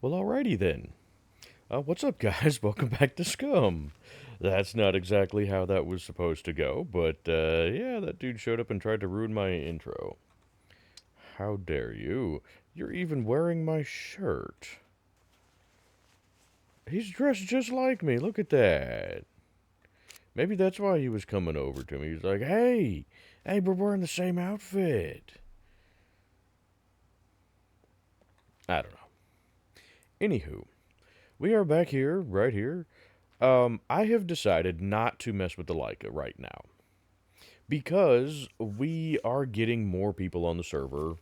Well, alrighty then. What's up, guys? Welcome back to Scum. That's not exactly how that was supposed to go, but yeah, that dude showed up and tried to ruin my intro. How dare you? You're even wearing my shirt. He's dressed just like me. Look at that. Maybe that's why he was coming over to me. He's like, hey, we're wearing the same outfit. I don't know. Anywho, we are back here, right here. I have decided not to mess with the Leica right now because we are getting more people on the server.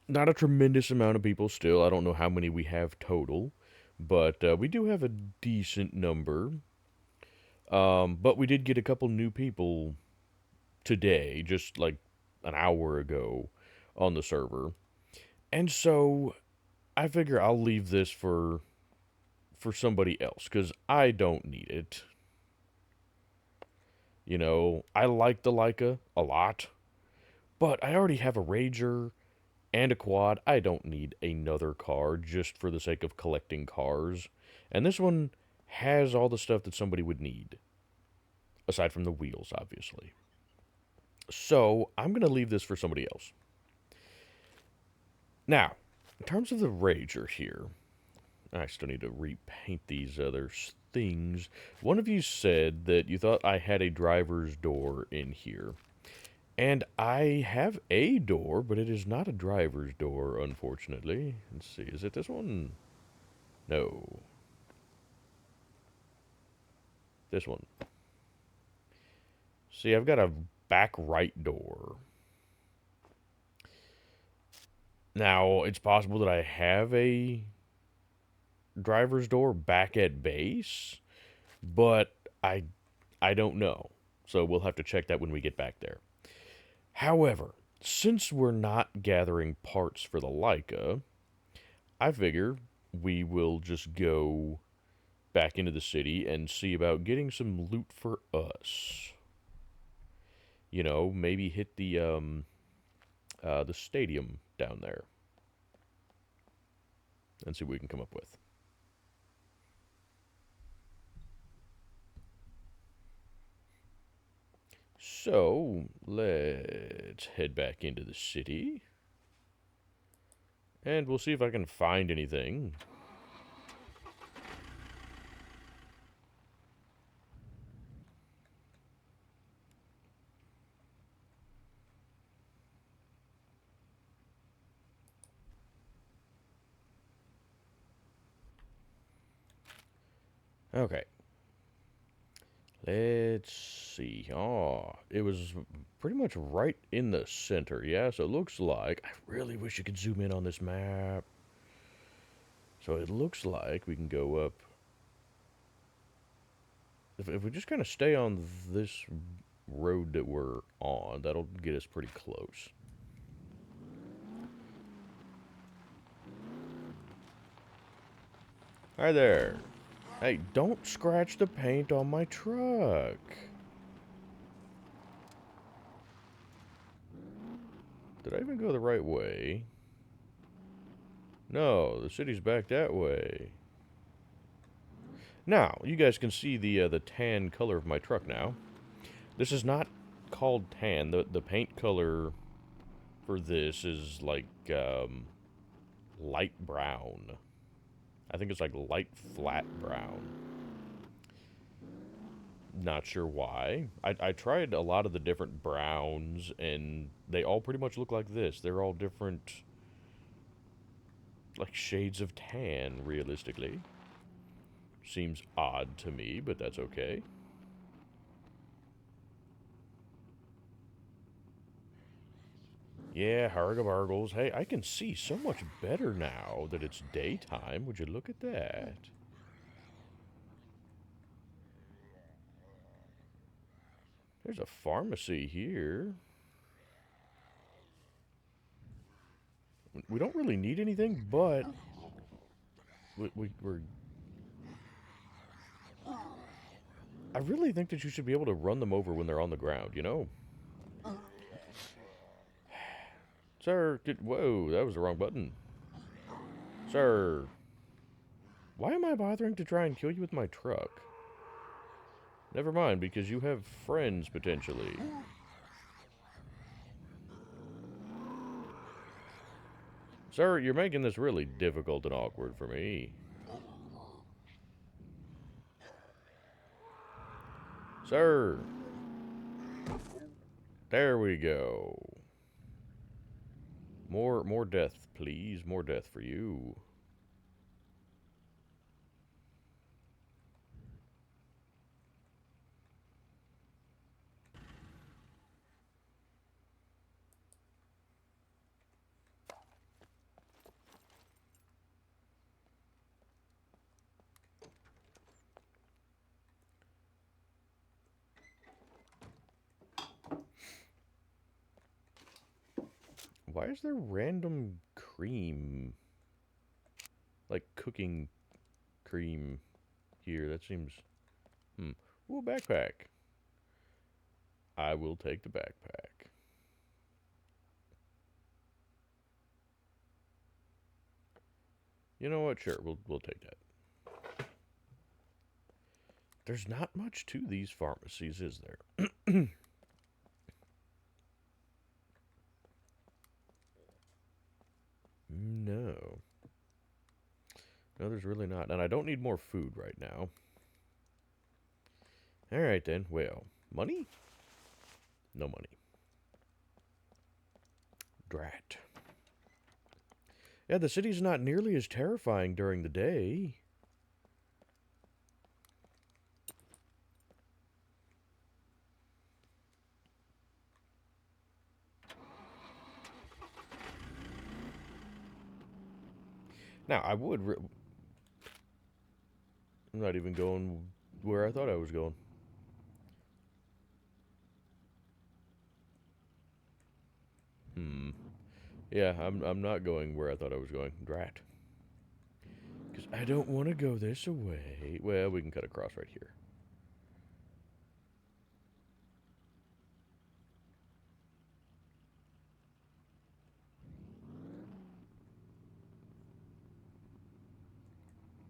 Not a tremendous amount of people still. I don't know how many we have total, but we do have a decent number. But we did get a couple new people today, just like an hour ago, on the server, and so I figure I'll leave this for somebody else because I don't need it. You know, I like the Leica a lot, but I already have a Rager and a quad. I don't need another car just for the sake of collecting cars. And this one has all the stuff that somebody would need, aside from the wheels, obviously. So I'm going to leave this for somebody else. Now, in terms of the Rager here, I still need to repaint these other things. One of you said that you thought I had a driver's door in here. And I have a door, but it is not a driver's door, unfortunately. Let's see, is it this one? No. This one. See, I've got a back right door. Now, it's possible that I have a driver's door back at base, but I don't know. So we'll have to check that when we get back there. However, since we're not gathering parts for the Leica, I figure we will just go back into the city and see about getting some loot for us. You know, maybe hit the stadium down there and see what we can come up with. So let's head back into the city, and we'll see if I can find anything. Okay, let's see. Oh, it was pretty much right in the center. Yeah, so it looks like. I really wish you could zoom in on this map. So it looks like we can go up. If we just kind of stay on this road that we're on, that'll get us pretty close. Hi there. Hey, don't scratch the paint on my truck. Did I even go the right way? No, the city's back that way. Now, you guys can see the tan color of my truck now. This is not called tan. The paint color for this is like light brown. I think it's like light flat brown. Not sure why. I tried a lot of the different browns, and they all pretty much look like this. They're all different, like shades of tan, realistically. Seems odd to me, but that's okay. Yeah, Hargabargles. Hey, I can see so much better now that it's daytime. Would you look at that? There's a pharmacy here. We don't really need anything, but we're. I really think that you should be able to run them over when they're on the ground, you know? Sir, whoa, that was the wrong button. Sir, why am I bothering to try and kill you with my truck? Never mind, because you have friends, potentially. Sir, you're making this really difficult and awkward for me. Sir! There we go. More death, please. More death for you. Why is there random cream? Like cooking cream here. That seems... Ooh, a backpack. I will take the backpack. You know what? Sure, we'll take that. There's not much to these pharmacies, is there? No. No, there's really not. And I don't need more food right now. Alright then. Well, money? No money. Drat. Yeah, the city's not nearly as terrifying during the day. Now, I would... I'm not even going where I thought I was going. Yeah, I'm not going where I thought I was going. Drat. Because I don't want to go this way. Well, we can cut across right here.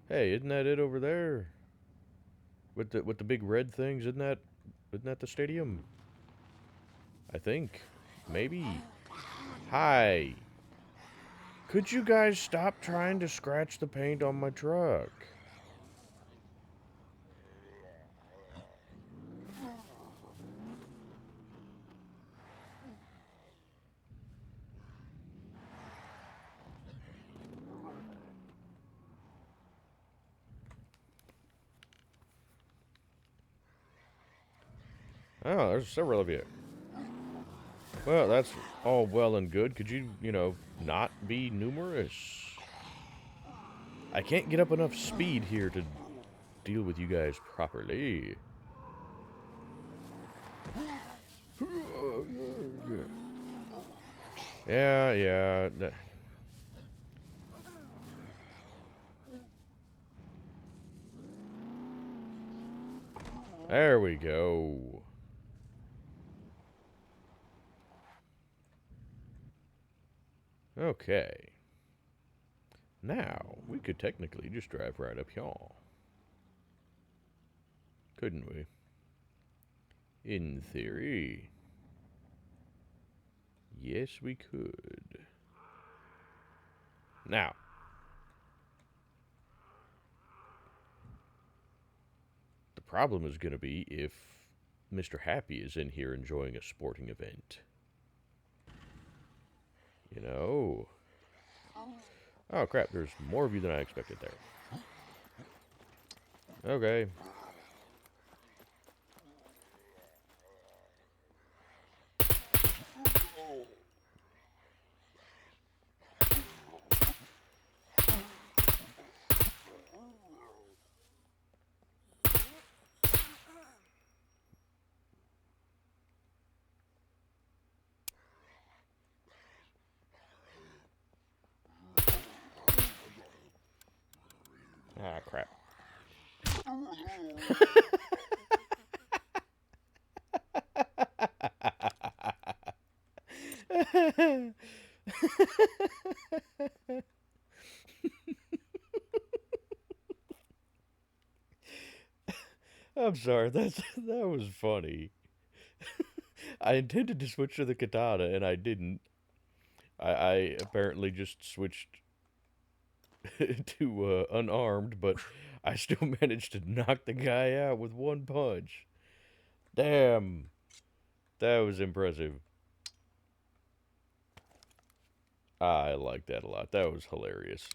Hey, isn't that it over there? With the big red things, isn't that the stadium? I think. Maybe. Hi. Could you guys stop trying to scratch the paint on my truck? Oh, there's several of you. Well, that's all well and good. Could you, not be numerous? I can't get up enough speed here to deal with you guys properly. Yeah. There we go. Okay. Now, we could technically just drive right up here. Couldn't we? In theory. Yes, we could. Now. The problem is going to be if Mr. Happy is in here enjoying a sporting event. You know? Oh, crap. There's more of you than I expected there. Okay. Ah, crap. I'm sorry. That was funny. I intended to switch to the katana and I didn't. I apparently just switched to unarmed, but I still managed to knock the guy out with one punch. Damn, that was impressive. I like that a lot. That was hilarious.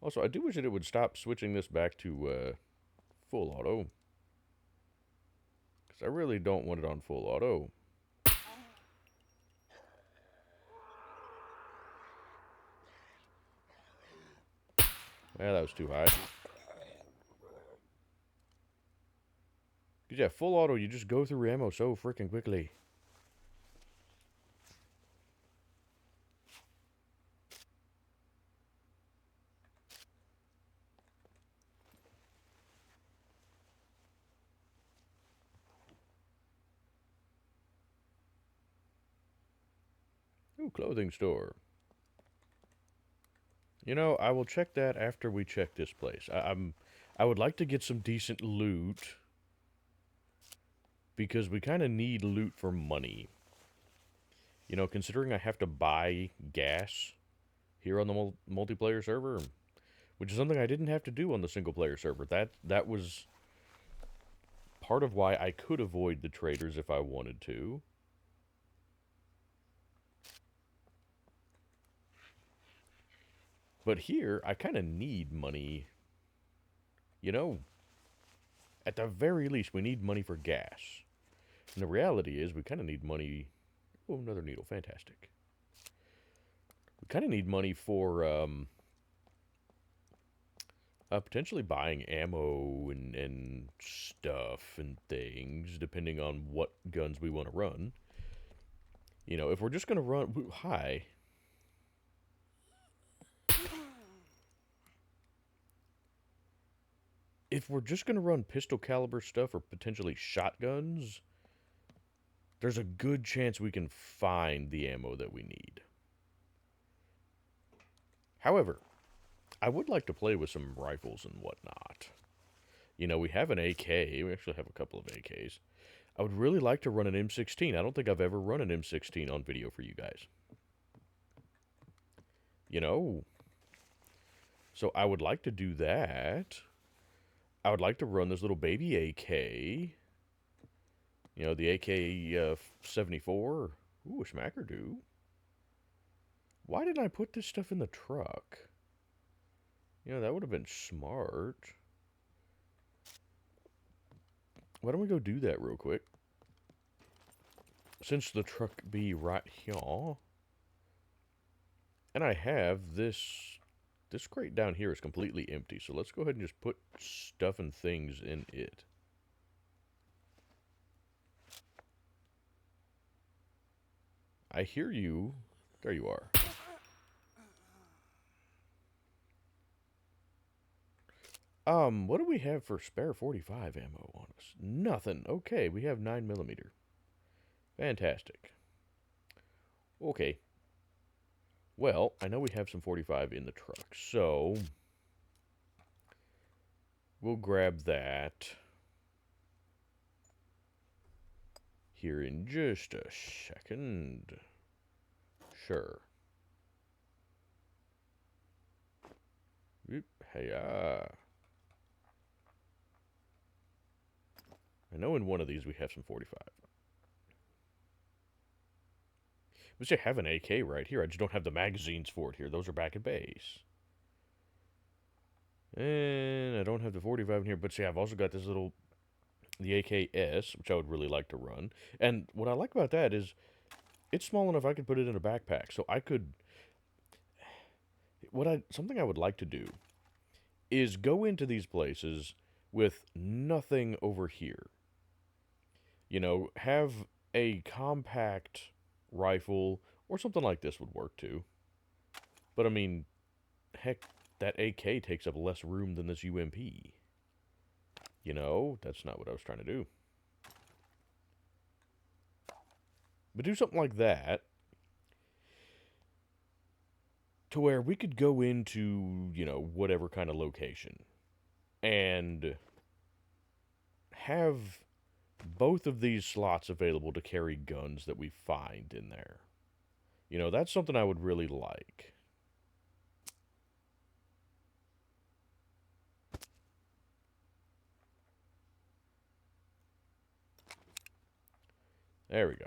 Also, I do wish that it would stop switching this back to full auto. Because I really don't want it on full auto. Yeah, that was too high. Because, yeah, full auto, you just go through ammo so freaking quickly. Ooh, clothing store. You know, I will check that after we check this place. I would like to get some decent loot. Because we kind of need loot for money. You know, considering I have to buy gas here on the multiplayer server, which is something I didn't have to do on the single player server. That was part of why I could avoid the traders if I wanted to. But here, I kind of need money. You know, at the very least, we need money for gas. And the reality is, we kind of need money. Oh, another needle. Fantastic. We kind of need money for potentially buying ammo and stuff and things, depending on what guns we want to run. You know, if we're just going to run... Hi. If we're just going to run pistol caliber stuff or potentially shotguns, there's a good chance we can find the ammo that we need. However, I would like to play with some rifles and whatnot. You know, we have an AK. We actually have a couple of AKs. I would really like to run an M16. I don't think I've ever run an M16 on video for you guys. You know, so I would like to do that. I would like to run this little baby AK. You know, the AK-74. Ooh, a smacker do. Why did I put this stuff in the truck? You know, that would have been smart. Why don't we go do that real quick? Since the truck be right here. And I have this... This crate down here is completely empty, so let's go ahead and just put stuff and things in it. I hear you. There you are. What do we have for spare 45 ammo on us? Nothing. Okay, we have 9mm. Fantastic. Okay. Well, I know we have some 45 in the truck, so... We'll grab that here in just a second. Sure. Hey, I know in one of these we have some 45. But I have an AK right here. I just don't have the magazines for it here. Those are back at base. And I don't have the 45 in here. But see, I've also got this little... The AKS, which I would really like to run. And what I like about that is... It's small enough I could put it in a backpack. So I could... Something I would like to do is go into these places with nothing over here. You know, have a compact rifle or something like this would work too. But I mean, heck, that AK takes up less room than this UMP. You know, that's not what I was trying to do. But do something like that. to where we could go into, whatever kind of location and have both of these slots available to carry guns that we find in there. That's something I would really like. There we go.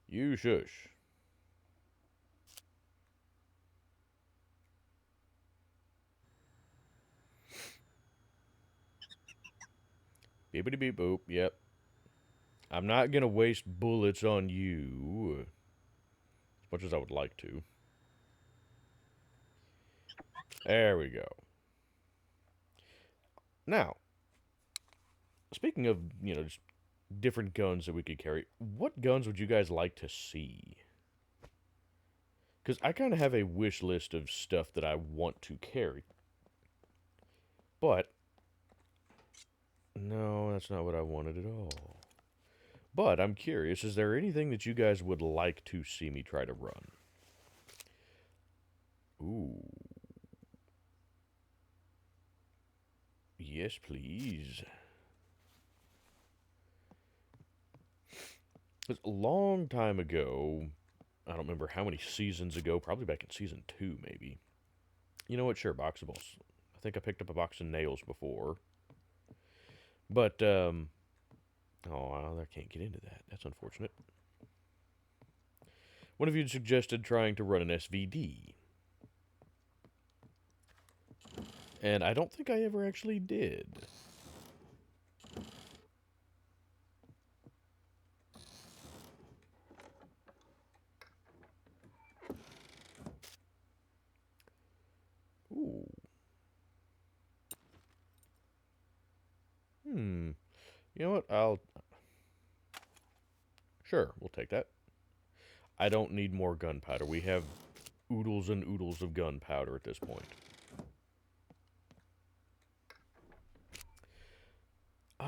You shush. Beepity beep boop. Yep. I'm not gonna waste bullets on you as much as I would like to. There we go. Now, speaking of, just different guns that we could carry, what guns would you guys like to see? Because I kind of have a wish list of stuff that I want to carry. But, no, that's not what I wanted at all. But I'm curious, is there anything that you guys would like to see me try to run? Ooh. Yes, please. Because a long time ago, I don't remember how many seasons ago, probably back in season 2, maybe. You know what? Sure, boxables. I think I picked up a box of nails before. But, oh, I can't get into that. That's unfortunate. One of you suggested trying to run an SVD. And I don't think I ever actually did. Ooh. You know what? Sure, we'll take that. I don't need more gunpowder. We have oodles and oodles of gunpowder at this point.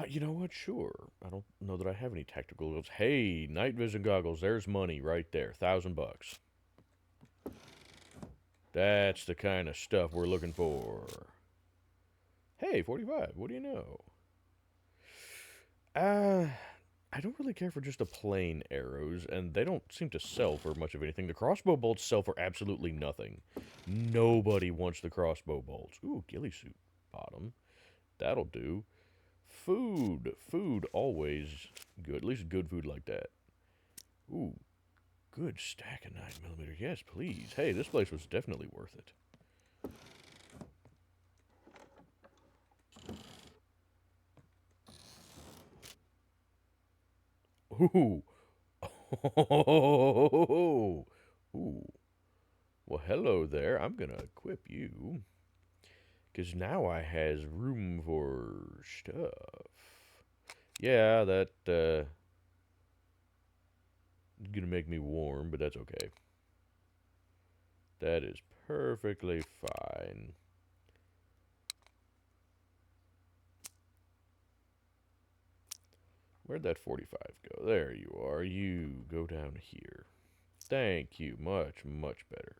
You know what? Sure. I don't know that I have any tactical goggles. Hey, night vision goggles. There's money right there. $1,000. That's the kind of stuff we're looking for. Hey, 45. What do you know? I don't really care for just the plain arrows, and they don't seem to sell for much of anything. The crossbow bolts sell for absolutely nothing. Nobody wants the crossbow bolts. Ooh, ghillie suit bottom. That'll do. Food. Food, always good. At least good food like that. Ooh, good stack of 9mm. Yes, please. Hey, this place was definitely worth it. Ooh. Oh. Ooh. Well, hello there. I'm gonna equip you. Because now I has room for stuff. Yeah, that, gonna make me warm, but that's okay. That is perfectly fine. Where'd that 45 go? There you are. You go down here. Thank you. Much, much better.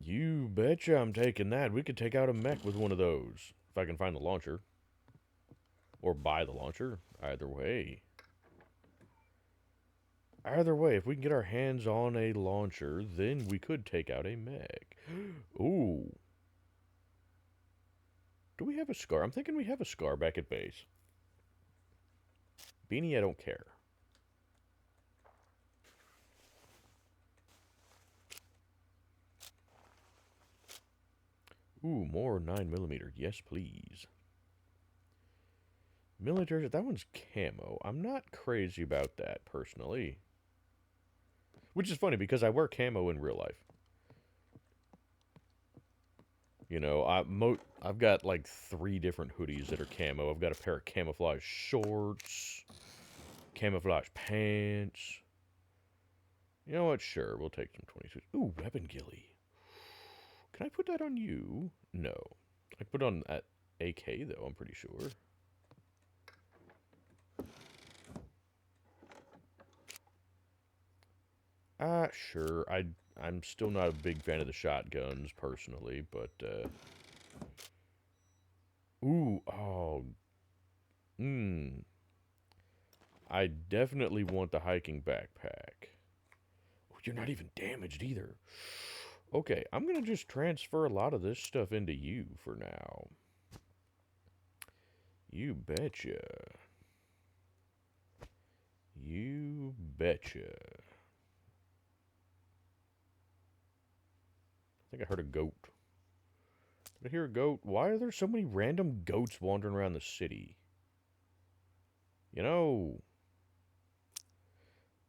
You betcha I'm taking that. We could take out a mech with one of those. If I can find the launcher. Or buy the launcher. Either way. Either way, if we can get our hands on a launcher, then we could take out a mech. Ooh. Do we have a scar? I'm thinking we have a scar back at base. Beanie, I don't care. Ooh, more 9mm. Yes, please. Military, that one's camo. I'm not crazy about that, personally. Which is funny, because I wear camo in real life. I've got like 3 different hoodies that are camo. I've got a pair of camouflage shorts, camouflage pants. You know what? Sure, we'll take some 22s. Ooh, weapon ghillie. Can I put that on you? No. I put on that AK, though, I'm pretty sure. Sure. I'm still not a big fan of the shotguns, personally, but, Ooh, oh, I definitely want the hiking backpack. Oh, you're not even damaged either. Okay, I'm gonna just transfer a lot of this stuff into you for now. You betcha. You betcha. I think I heard a goat. Did I hear a goat? Why are there so many random goats wandering around the city? You know,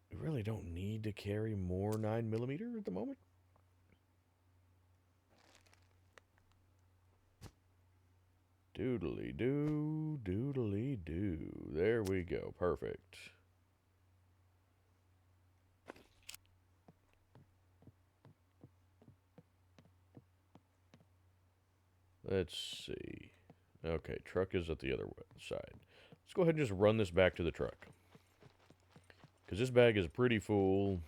we really don't need to carry more 9mm at the moment. Doodly doo, doodly doo. There we go. Perfect. Let's see. Okay, truck is at the other side. Let's go ahead and just run this back to the truck. Because this bag is pretty full.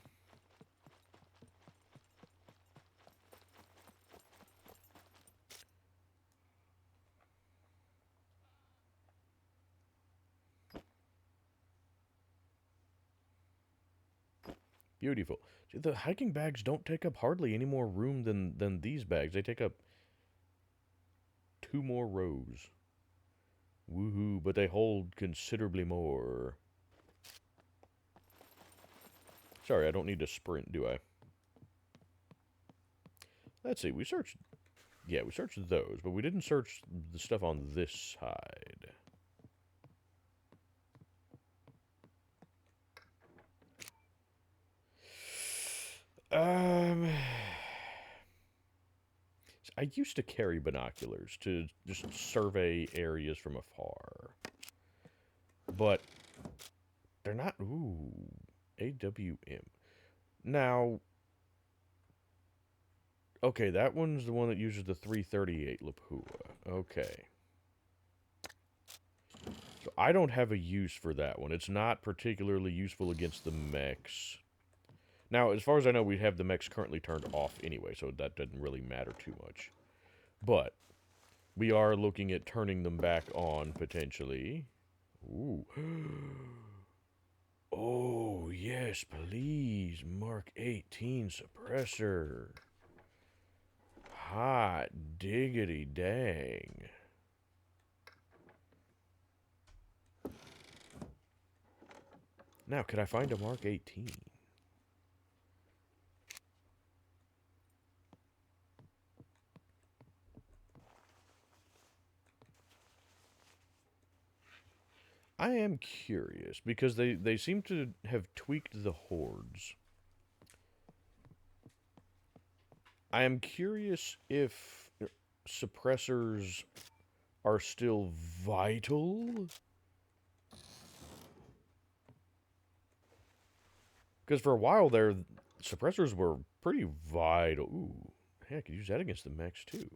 Beautiful. See, the hiking bags don't take up hardly any more room than these bags. They take up 2 more rows. Woohoo, but they hold considerably more. Sorry, I don't need to sprint, do I? Let's see, we searched... Yeah, we searched those, but we didn't search the stuff on this side. I used to carry binoculars to just survey areas from afar. But they're not... Ooh, AWM. Now... Okay, that one's the one that uses the 338 Lapua. Okay. So I don't have a use for that one. It's not particularly useful against the mechs. Now, as far as I know, we have the mechs currently turned off anyway, so that doesn't really matter too much. But we are looking at turning them back on, potentially. Ooh. Oh, yes, please. Mark 18 suppressor. Hot diggity dang. Now, could I find a Mark 18? I am curious, because they seem to have tweaked the hordes. I am curious if suppressors are still vital. Because for a while there, suppressors were pretty vital. Ooh, hey, I could use that against the mechs too.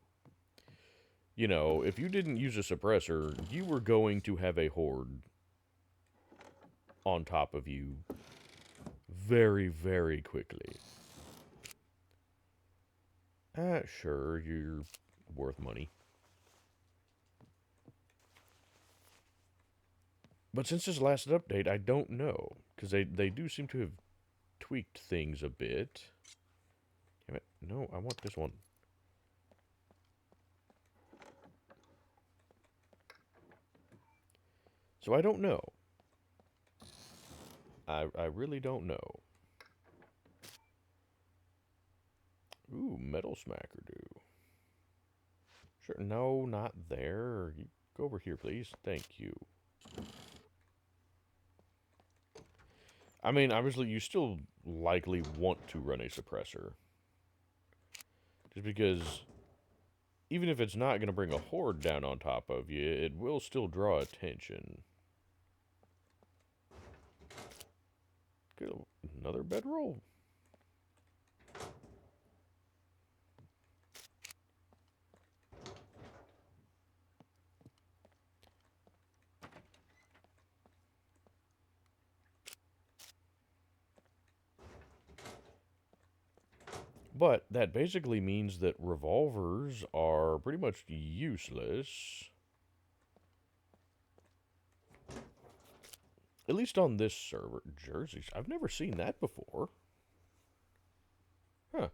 You know, if you didn't use a suppressor, you were going to have a horde on top of you very, very quickly. Sure, you're worth money. But since this last update, I don't know. Because they do seem to have tweaked things a bit. Damn it. No, I want this one. So I don't know. I really don't know. Ooh, metal smacker do. Sure, no, not there. You go over here, please. Thank you. I mean, obviously, you still likely want to run a suppressor. Just because, even if it's not going to bring a horde down on top of you, it will still draw attention. Good, another bedroll? But that basically means that revolvers are pretty much useless. At least on this server. Jerseys. I've never seen that before. Huh.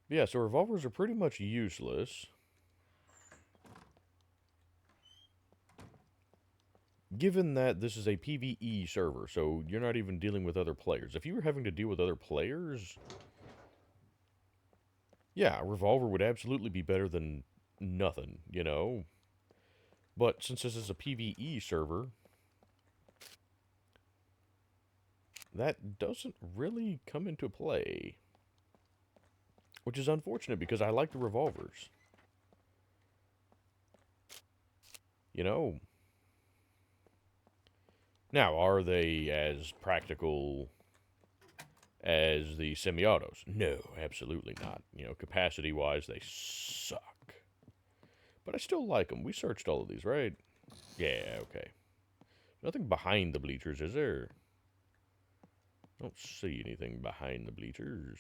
Yeah, so revolvers are pretty much useless. Given that this is a PvE server, so you're not even dealing with other players. If you were having to deal with other players, yeah, a revolver would absolutely be better than nothing, you know? But since this is a PvE server, that doesn't really come into play. Which is unfortunate because I like the revolvers. You know? Now, are they as practical as the semi-autos? No, absolutely not. You know, capacity-wise, they suck. But I still like them. We searched all of these, right? Yeah, okay. Nothing behind the bleachers, is there? Don't see anything behind the bleachers.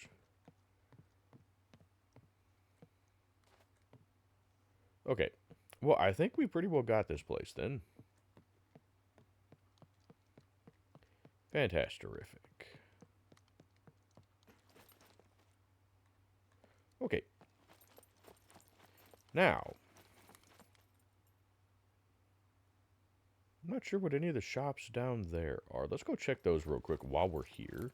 Okay. Well, I think we pretty well got this place then. Fantastic. Okay. Now, I'm not sure what any of the shops down there are. Let's go check those real quick while we're here.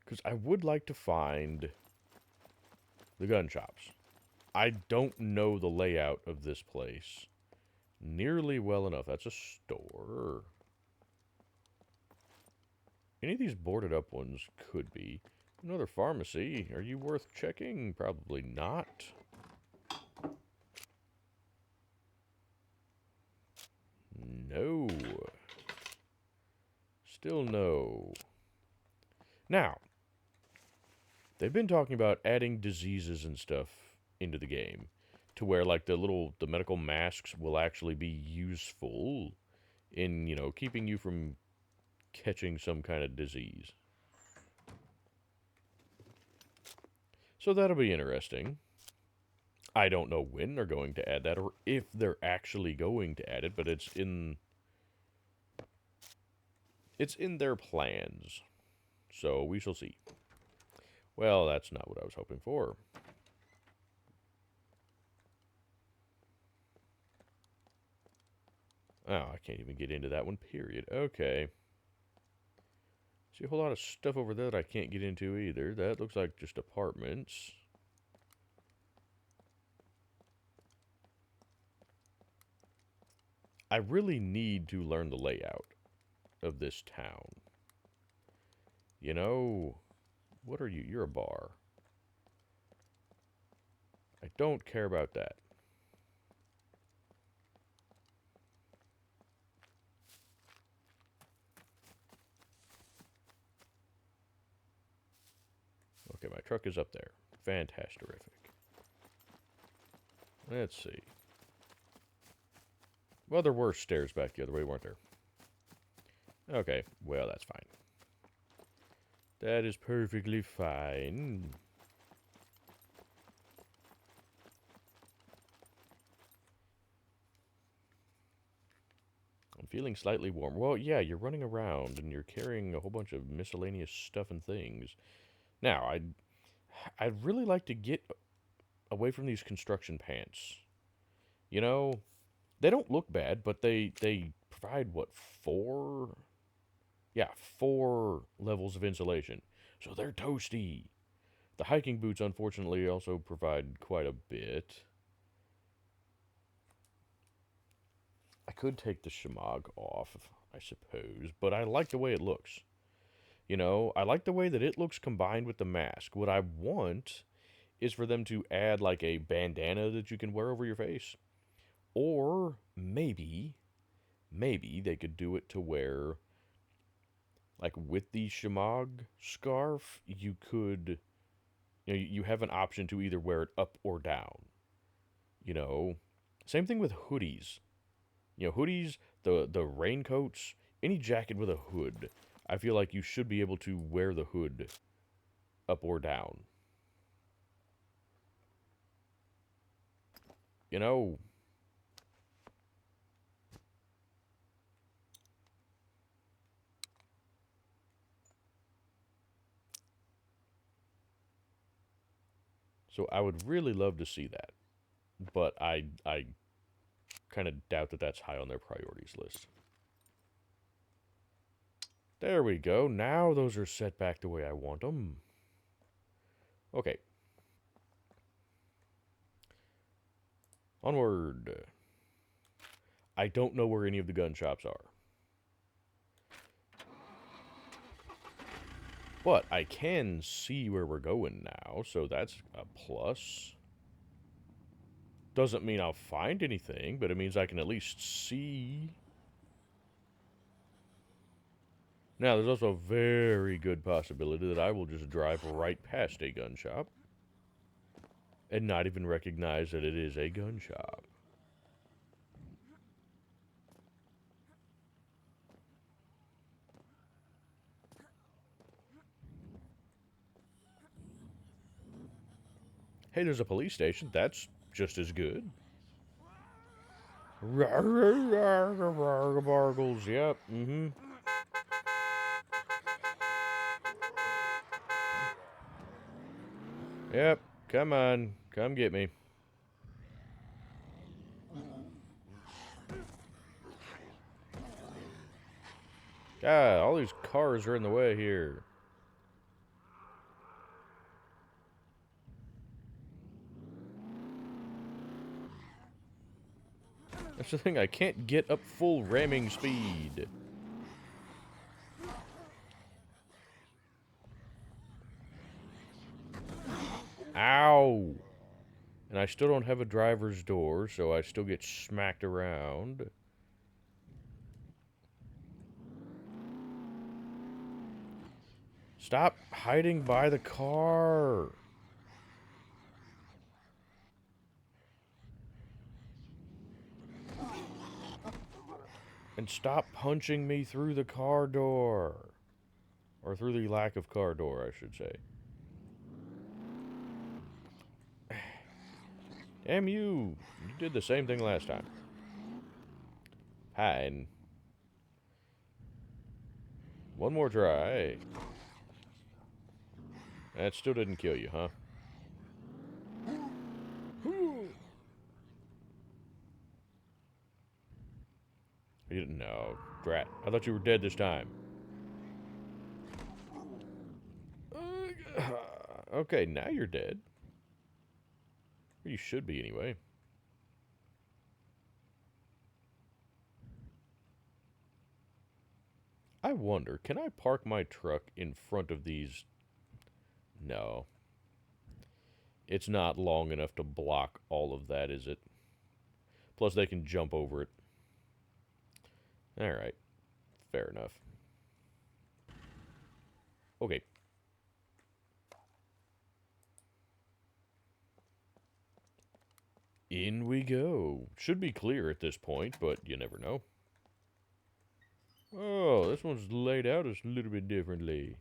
Because I would like to find the gun shops. I don't know the layout of this place nearly well enough. That's a store. Any of these boarded up ones could be. Another pharmacy. Are you worth checking? Probably not. No. Still no. Now, they've been talking about adding diseases and stuff into the game to where like the medical masks will actually be useful in, you know, keeping you from catching some kind of disease. So that'll be interesting. I don't know when they're going to add that or if they're actually going to add it, but it's in their plans. So we shall see. Well, that's not what I was hoping for. Oh, I can't even get into that one, period. Okay. See a whole lot of stuff over there that I can't get into either. That looks like just apartments. I really need to learn the layout of this town. You know, what are you? You're a bar. I don't care about that. Okay, my truck is up there. Fantastic. Let's see. Well, there were stairs back the other way, weren't there? Okay, well, that's fine. That is perfectly fine. I'm feeling slightly warm. Well, yeah, you're running around and you're carrying a whole bunch of miscellaneous stuff and things. Now, I'd really like to get away from these construction pants. You know, they don't look bad, but they provide what, four? Yeah, 4 levels of insulation. So they're toasty. The hiking boots, unfortunately, also provide quite a bit. I could take the shemagh off, I suppose, but I like the way it looks. You know, I like the way that it looks combined with the mask. What I want is for them to add like a bandana that you can wear over your face. Or maybe they could do it to where, like with the shemagh scarf, you could, you know, you have an option to either wear it up or down. You know, same thing with hoodies. You know, hoodies, The raincoats, any jacket with a hood, I feel like you should be able to wear the hood up or down. You know, so I would really love to see that, but I kind of doubt that that's high on their priorities list. There we go. Now those are set back the way I want them. Okay. Onward. I don't know where any of the gun shops are. But I can see where we're going now, so that's a plus. Doesn't mean I'll find anything, but it means I can at least see. Now, there's also a very good possibility that I will just drive right past a gun shop and not even recognize that it is a gun shop. Hey, there's a police station. That's just as good. Bargles, yep, Yep, come on. Come get me. God, all these cars are in the way here. That's the thing, I can't get up full ramming speed. Ow! And I still don't have a driver's door, so I still get smacked around. Stop hiding by the car! And stop punching me through the car door. Or through the lack of car door, I should say. Damn you! You did the same thing last time. Fine. One more try. That still didn't kill you, huh? You didn't know. Drat. I thought you were dead this time. Okay, now you're dead. Or you should be, anyway. I wonder, can I park my truck in front of these? No. It's not long enough to block all of that, is it? Plus, they can jump over it. Alright. Fair enough. Okay. In we go. Should be clear at this point, but you never know. Oh, this one's laid out a little bit differently.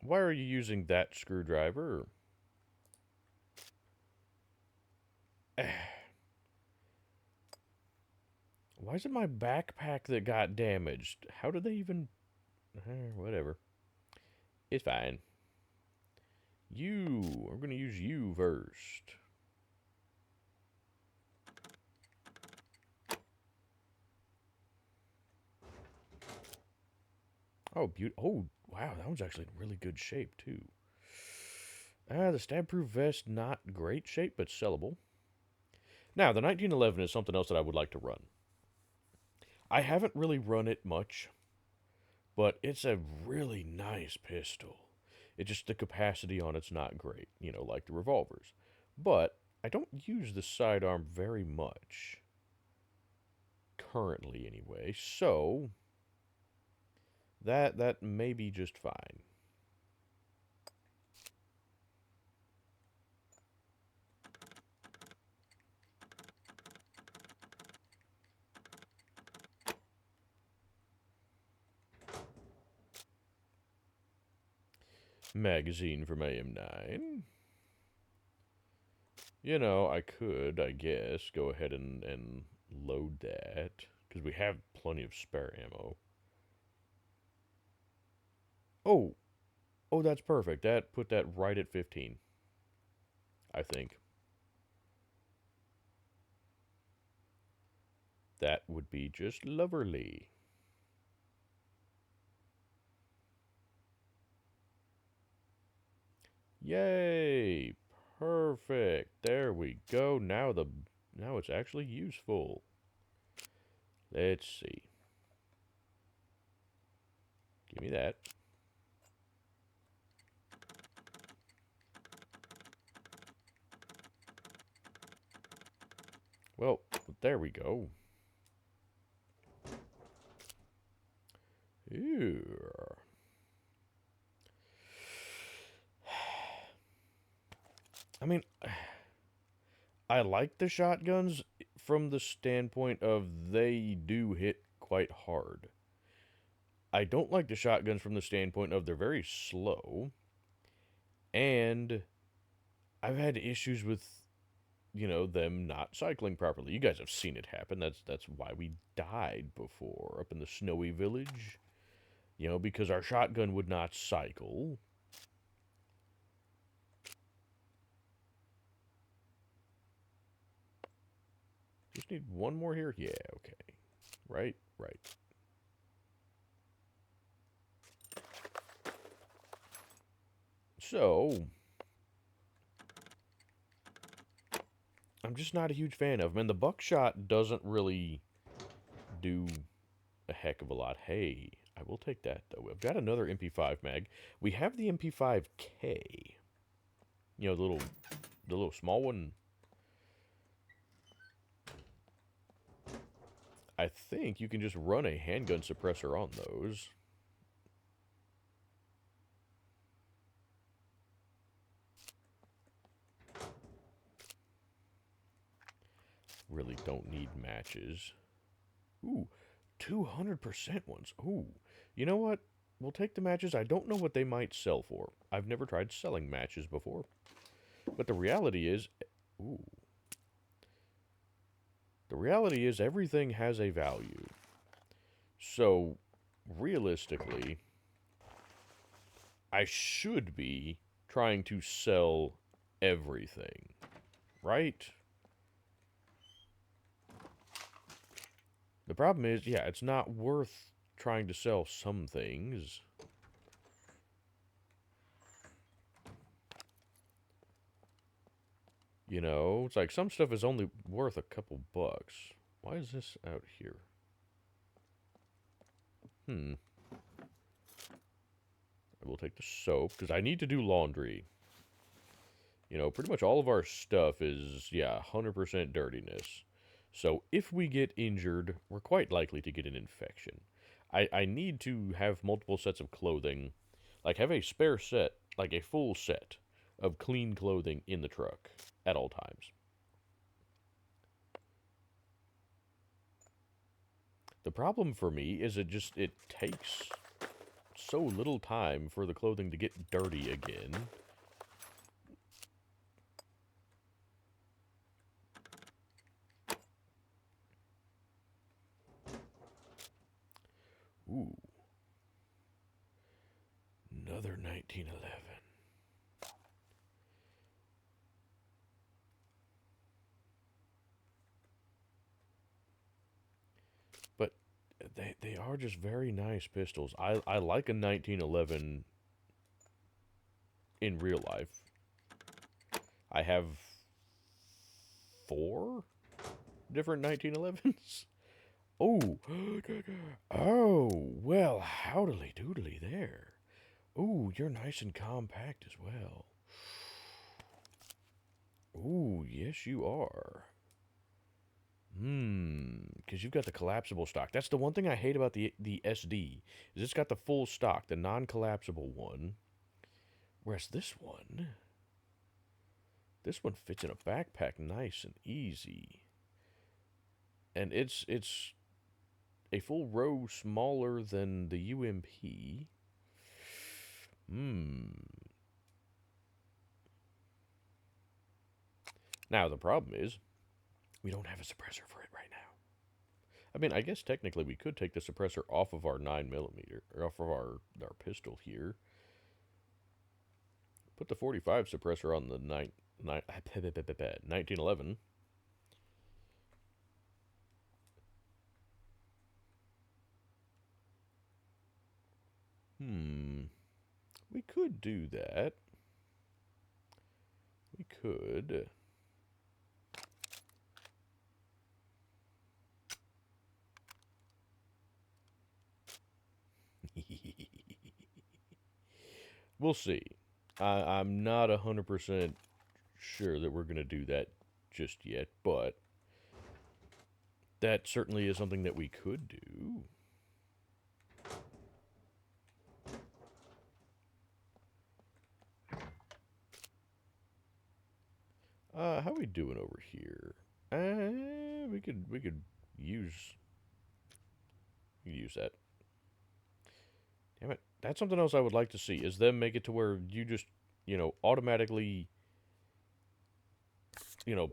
Why are you using that screwdriver? Why is it my backpack that got damaged? How did they even... whatever. It's fine. You. I'm going to use you first. Oh, oh, wow. That one's actually in really good shape, too. The stab-proof vest, not great shape, but sellable. Now, the 1911 is something else that I would like to run. I haven't really run it much, but it's a really nice pistol. It's just the capacity on it's not great, you know, like the revolvers. But I don't use the sidearm very much. Currently, anyway. So, That may be just fine. Magazine from AM9. You know, I could, I guess, go ahead and load that. Because we have plenty of spare ammo. Oh, oh, that's perfect. That put that right at 15, I think. That would be just lovely. Yay! Perfect. There we go. Now it's actually useful. Let's see. Give me that. Well, there we go. Ew. I mean, I like the shotguns from the standpoint of they do hit quite hard. I don't like the shotguns from the standpoint of they're very slow, and I've had issues with them not cycling properly. You guys have seen it happen. That's why we died before up in the snowy village. Because our shotgun would not cycle. Just need one more here. Yeah, okay. Right. So, I'm just not a huge fan of them. And the buckshot doesn't really do a heck of a lot. Hey, I will take that, though. I've got another MP5 mag. We have the MP5K. The little small one. I think you can just run a handgun suppressor on those. Really don't need matches. Ooh, 200% ones. Ooh, you know what? We'll take the matches. I don't know what they might sell for. I've never tried selling matches before. But the reality is, ooh, the reality is everything has a value. So, realistically, I should be trying to sell everything, right? The problem is, yeah, it's not worth trying to sell some things. It's like some stuff is only worth a couple bucks. Why is this out here? I will take the soap, because I need to do laundry. Pretty much all of our stuff is, 100% dirtiness. So if we get injured, we're quite likely to get an infection. I need to have multiple sets of clothing. Like, have a spare set, like a full set of clean clothing in the truck at all times. The problem for me is it takes so little time for the clothing to get dirty again. Ooh. Another 1911. But they are just very nice pistols. I like a 1911 in real life. I have 4 different 1911s. Oh, oh, well, howdily doodly there. Ooh, you're nice and compact as well. Ooh, yes you are. Because you've got the collapsible stock. That's the one thing I hate about the SD, is it's got the full stock, the non-collapsible one. Whereas this one fits in a backpack nice and easy. And it's a full row smaller than the UMP. Now the problem is we don't have a suppressor for it right now. I mean, I guess technically we could take the suppressor off of our 9mm, or off of our pistol here. Put the 45 suppressor on the 1911. We could do that. We could. We'll see. I'm not 100% sure that we're going to do that just yet, but that certainly is something that we could do. How we doing over here? We could use that. Damn it. That's something else I would like to see, is them make it to where you just, automatically,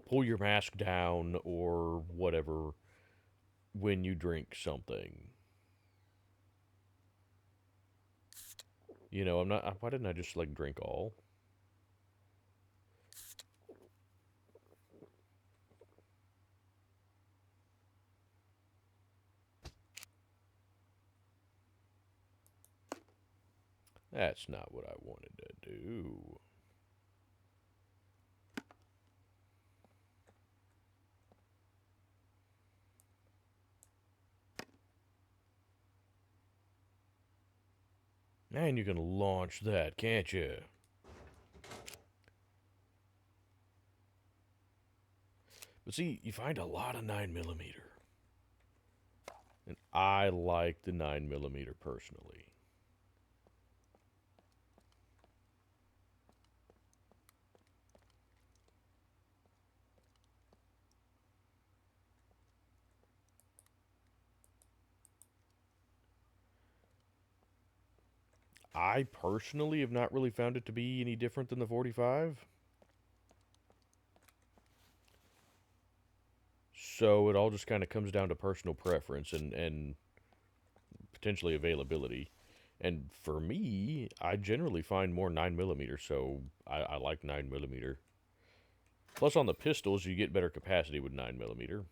pull your mask down or whatever when you drink something. I'm not. Why didn't I just, drink all? That's not what I wanted to do. And you can launch that, can't you? But see, you find a lot of 9mm. And I like the 9mm personally. I personally have not really found it to be any different than the 45. So it all just kind of comes down to personal preference and potentially availability. And for me, I generally find more 9mm, so I like 9mm. Plus, on the pistols, you get better capacity with 9mm.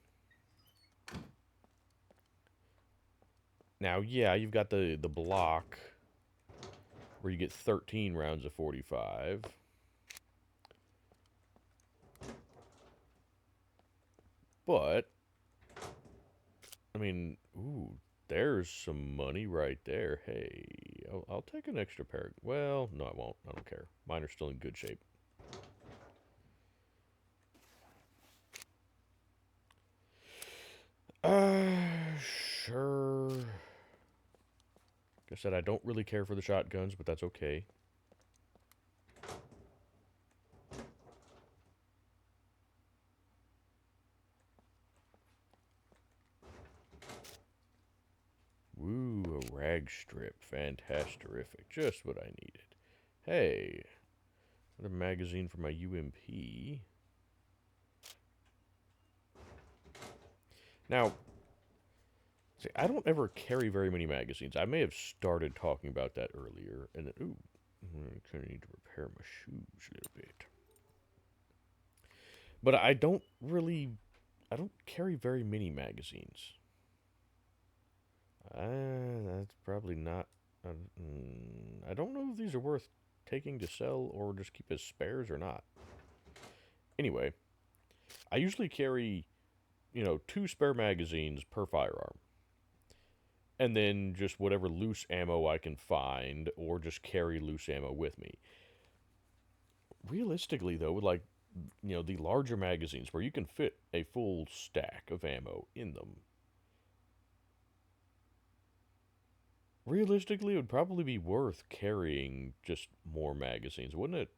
Now, yeah, you've got the block where you get 13 rounds of 45. But, I mean, ooh, there's some money right there. Hey, I'll take an extra pair. Well, no, I won't. I don't care. Mine are still in good shape. Sure. Like I said, I don't really care for the shotguns, but that's okay. Woo, a rag strip. Fantastic. Just what I needed. Hey, another magazine for my UMP. Now, see, I don't ever carry very many magazines. I may have started talking about that earlier, and then, ooh, I kind of need to repair my shoes a little bit. But I don't carry very many magazines. That's probably not. I don't know if these are worth taking to sell or just keep as spares or not. Anyway, I usually carry, 2 spare magazines per firearm. And then just whatever loose ammo I can find, or just carry loose ammo with me. Realistically, though, with the larger magazines where you can fit a full stack of ammo in them. Realistically, it would probably be worth carrying just more magazines, wouldn't it?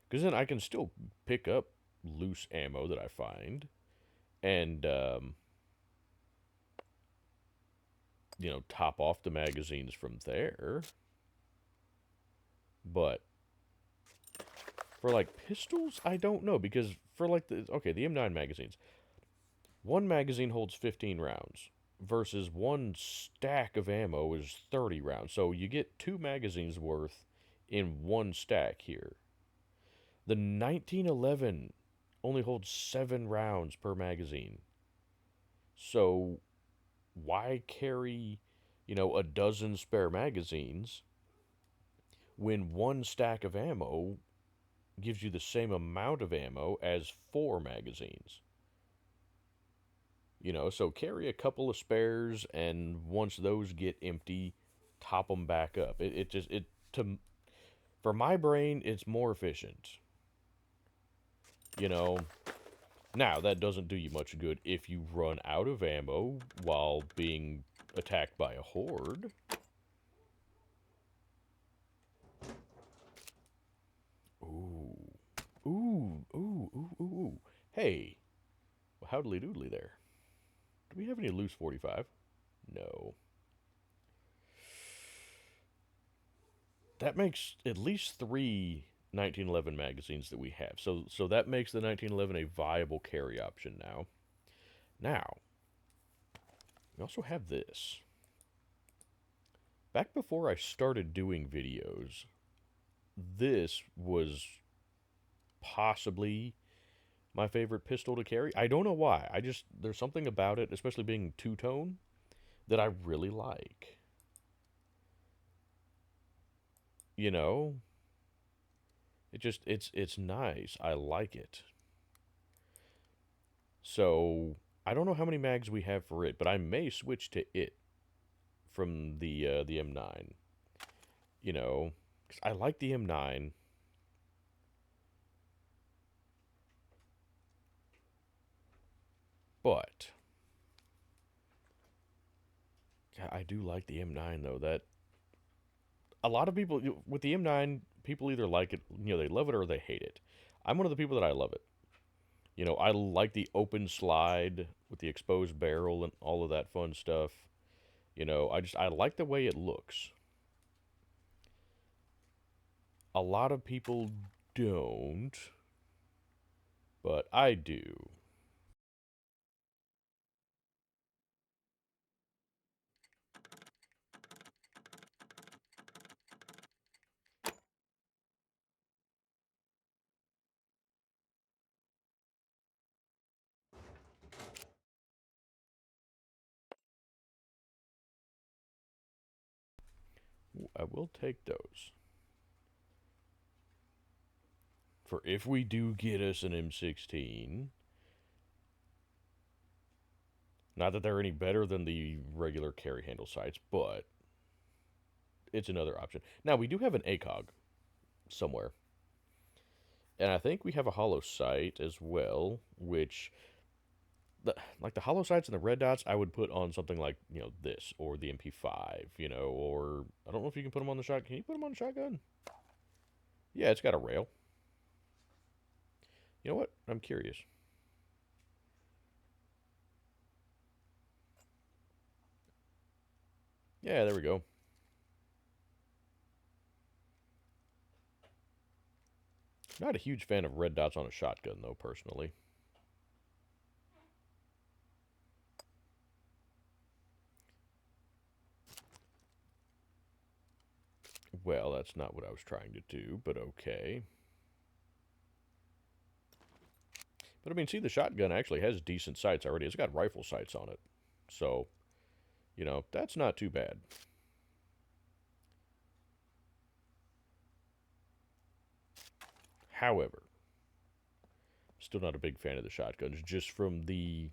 Because then I can still pick up loose ammo that I find and, top off the magazines from there. But for like pistols, I don't know because for like the M9 magazines, one magazine holds 15 rounds versus one stack of ammo is 30 rounds. So you get two magazines worth in one stack here. The 1911 only holds 7 rounds per magazine. So why carry, a dozen spare magazines when one stack of ammo gives you the same amount of ammo as 4 magazines? So carry a couple of spares, and once those get empty, top them back up. It just it to for my brain, it's more efficient. You know. Now that doesn't do you much good if you run out of ammo while being attacked by a horde. Ooh, ooh. Hey, well, howdly doodly there. Do we have any loose 45? No. That makes at least 3 1911 magazines that we have. So that makes the 1911 a viable carry option now. Now, we also have this. Back before I started doing videos, this was possibly my favorite pistol to carry. I don't know why. There's something about it, especially being two-tone, that I really like. You know, it's nice. I like it. So I don't know how many mags we have for it, but I may switch to it from the M9. You know, 'cause I like the M9, but I do like the M9 though. That a lot of people with the M9, people either like it, they love it or they hate it. I'm one of the people that I love it. I like the open slide with the exposed barrel and all of that fun stuff. I like the way it looks. A lot of people don't, but I do. I will take those. For if we do get us an M16, not that they're any better than the regular carry handle sights, but it's another option. Now, we do have an ACOG somewhere. And I think we have a hollow sight as well, which, like the hollow sights and the red dots, I would put on something like, this, or the MP5, or I don't know if you can put them on the shotgun. Can you put them on the shotgun? Yeah, it's got a rail. You know what? I'm curious. Yeah, there we go. Not a huge fan of red dots on a shotgun, though, personally. Well, that's not what I was trying to do, but okay. But I mean, see, the shotgun actually has decent sights already. It's got rifle sights on it. So, that's not too bad. However, still not a big fan of the shotguns, just from the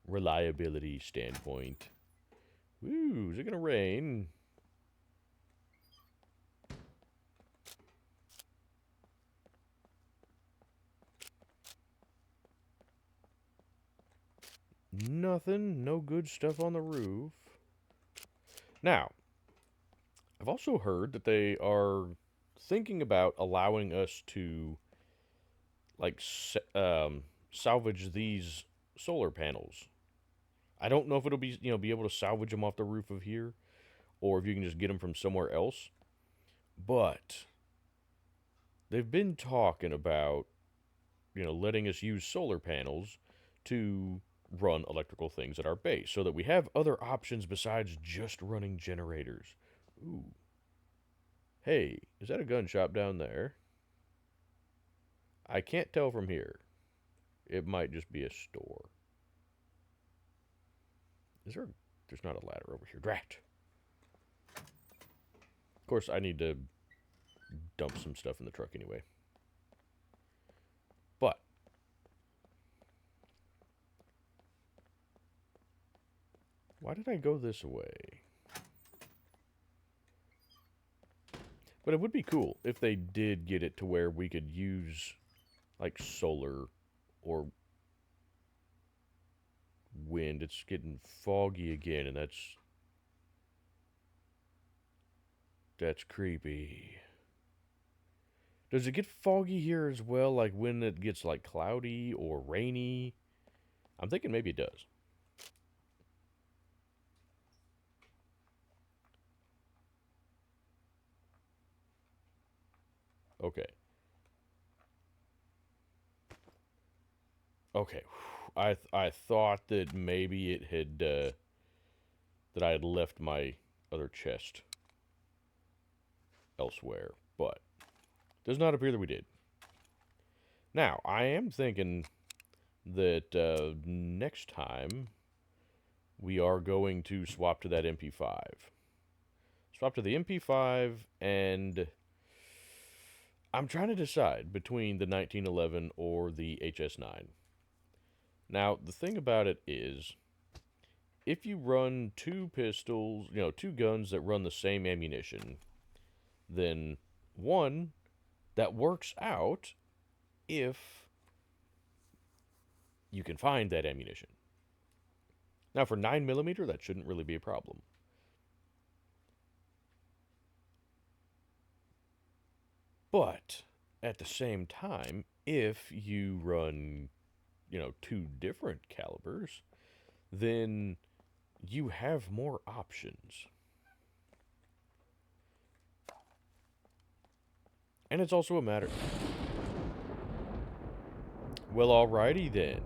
reliability standpoint. Woo, is it gonna rain? nothing. No good stuff on the roof. Now, I've also heard that they are thinking about allowing us to, like, salvage these solar panels. I don't know if it'll be able to salvage them off the roof of here, or if you can just get them from somewhere else. But they've been talking about, letting us use solar panels to run electrical things at our base so that we have other options besides just running generators. Ooh. Hey, is that a gun shop down there? I can't tell from here. It might just be a store. Is there... There's not a ladder over here. Drat. Of course, I need to dump some stuff in the truck anyway. But why did I go this way? But it would be cool if they did get it to where we could use, like, solar or wind. It's getting foggy again, and that's creepy. Does it get foggy here as well, like when it gets, like, cloudy or rainy? I'm thinking maybe it does. Okay. Okay. I thought that maybe it had, that I had left my other chest elsewhere, but does not appear that we did. Now, I am thinking that next time we are going to swap to that MP5. Swap to the MP5, and I'm trying to decide between the 1911 or the HS9. Now, the thing about it is, if you run two pistols, two guns that run the same ammunition, then one, that works out if you can find that ammunition. Now, for 9mm, that shouldn't really be a problem. But at the same time, if you run, two different calibers, then you have more options. And it's also a matter... Well, alrighty then.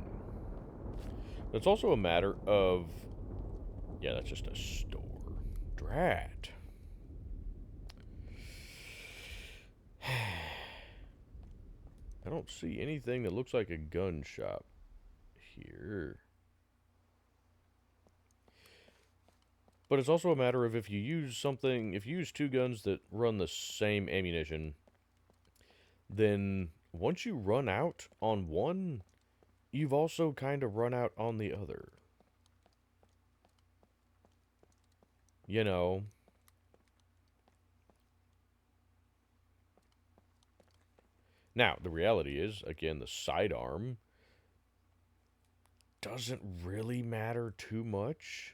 It's also a matter of... Yeah, that's just a store. Drat. I don't see anything that looks like a gun shop here. But it's also a matter of if you use two guns that run the same ammunition, then once you run out on one, you've also kind of run out on the other. You know. Now, the reality is, again, the sidearm doesn't really matter too much,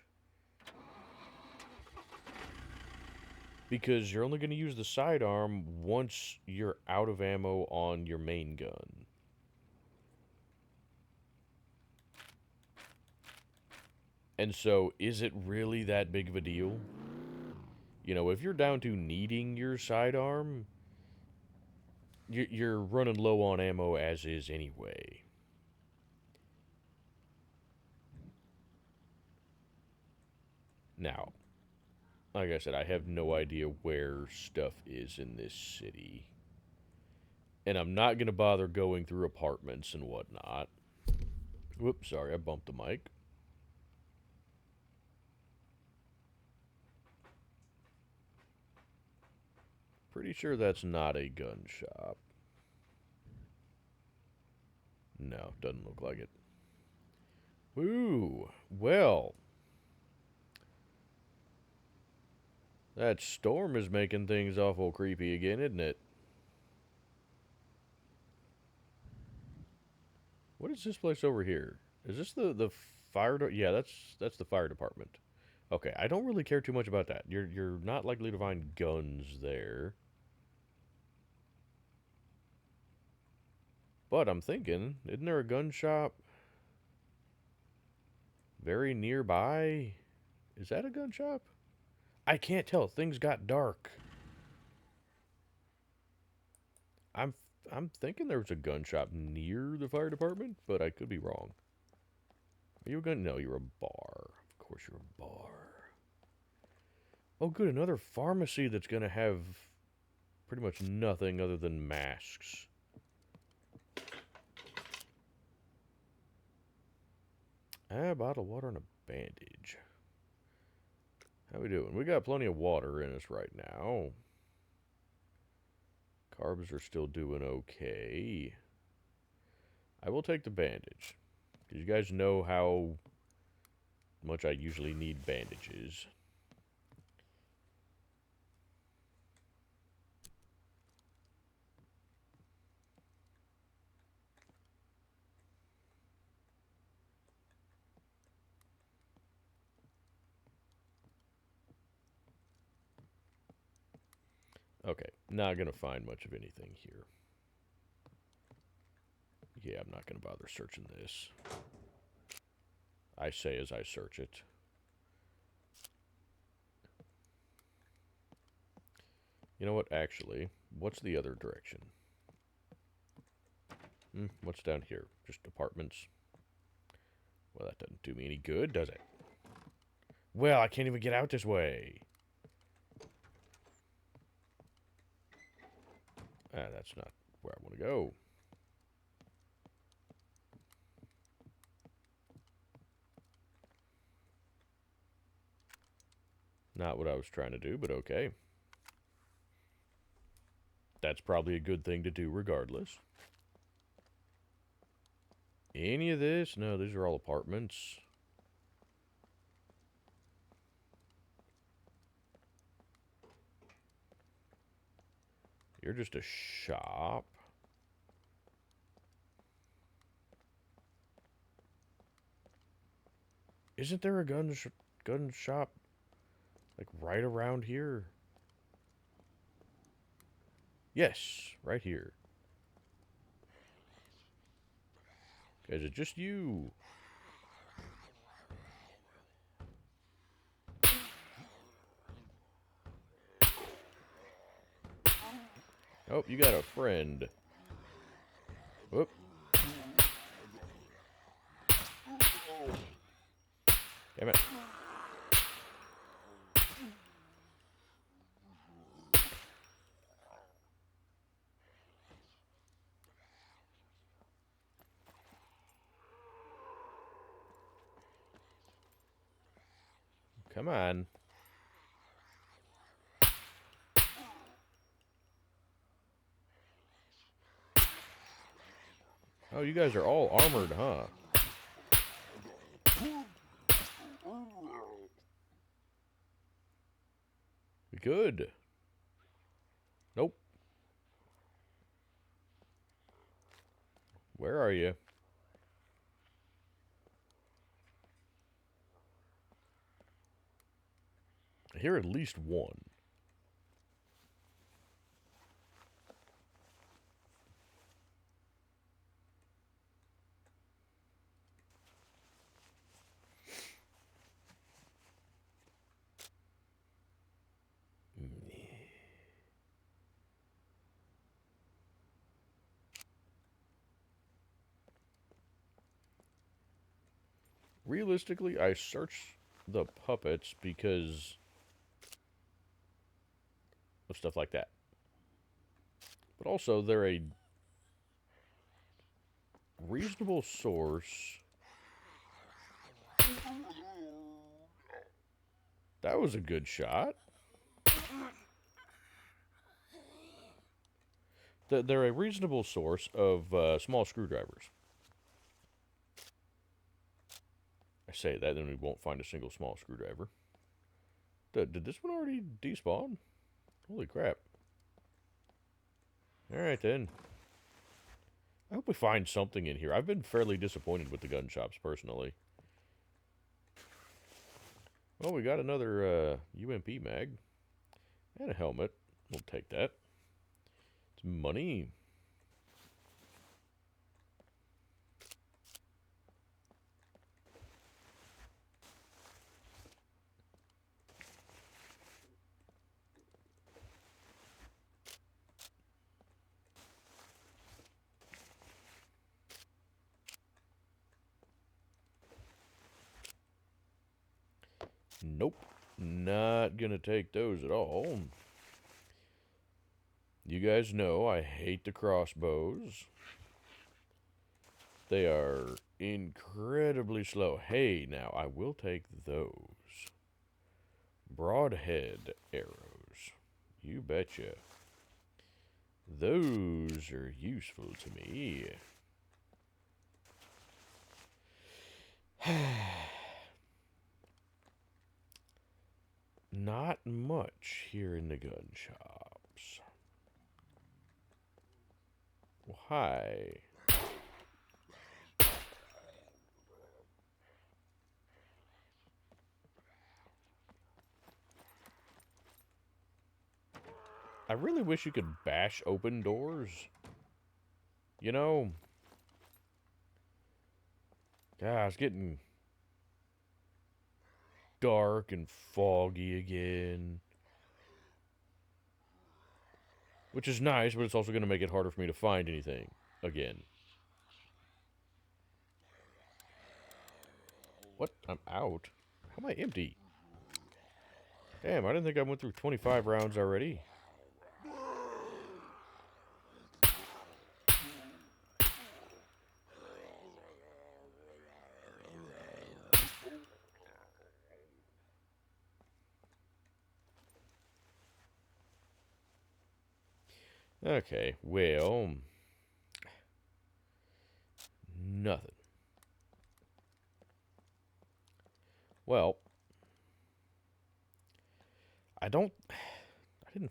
because you're only going to use the sidearm once you're out of ammo on your main gun. And so, is it really that big of a deal? If you're down to needing your sidearm, you're running low on ammo as is anyway. Now, like I said, I have no idea where stuff is in this city. And I'm not going to bother going through apartments and whatnot. Whoops, sorry, I bumped the mic. Pretty sure that's not a gun shop. No, doesn't look like it. Ooh, well. That storm is making things awful creepy again, isn't it? What is this place over here? Is this the Yeah, that's the fire department. Okay, I don't really care too much about that. You're not likely to find guns there. But I'm thinking, isn't there a gun shop very nearby? Is that a gun shop? I can't tell. Things got dark. I'm I'm thinking there was a gun shop near the fire department, but I could be wrong. Are you a gun? No, you're a bar. Of course you're a bar. Oh, good. Another pharmacy that's going to have pretty much nothing other than masks. A bottle of water and a bandage. How we doing? We got plenty of water in us right now. Carbs are still doing okay. I will take the bandage. Because you guys know how much I usually need bandages. Okay, not gonna find much of anything here. Yeah, I'm not gonna bother searching this. I say as I search it. You know what, actually, what's the other direction? What's down here? Just apartments? Well, that doesn't do me any good, does it? Well, I can't even get out this way. Ah, that's not where I want to go. Not what I was trying to do, but okay. That's probably a good thing to do regardless. Any of this? No, these are all apartments. You're just a shop. Isn't there a gun shop like right around here? Yes, right here. Is it just you? Oh, you got a friend. Whoop. Damn it. Come on. Oh, you guys are all armored, huh? Good. Nope. Where are you? I hear at least one. Realistically, I search the puppets because of stuff like that. But also, they're a reasonable source. That was a good shot. They're a reasonable source of small screwdrivers. I say that, then we won't find a single small screwdriver. Did this one already despawn? Holy crap. Alright then. I hope we find something in here. I've been fairly disappointed with the gun shops, personally. Oh, we got another UMP mag and a helmet. We'll take that. It's money. Nope. Not gonna take those at all. You guys know I hate the crossbows. They are incredibly slow. Hey, now, I will take those. Broadhead arrows. You betcha. Those are useful to me. Not much here in the gun shops. Well, hi. I really wish you could bash open doors. You know, God, it's getting dark and foggy again. Which is nice, but it's also going to make it harder for me to find anything again. What? I'm out? How am I empty? Damn, I didn't think I went through 25 rounds already. Okay, well... Nothing. Well... I didn't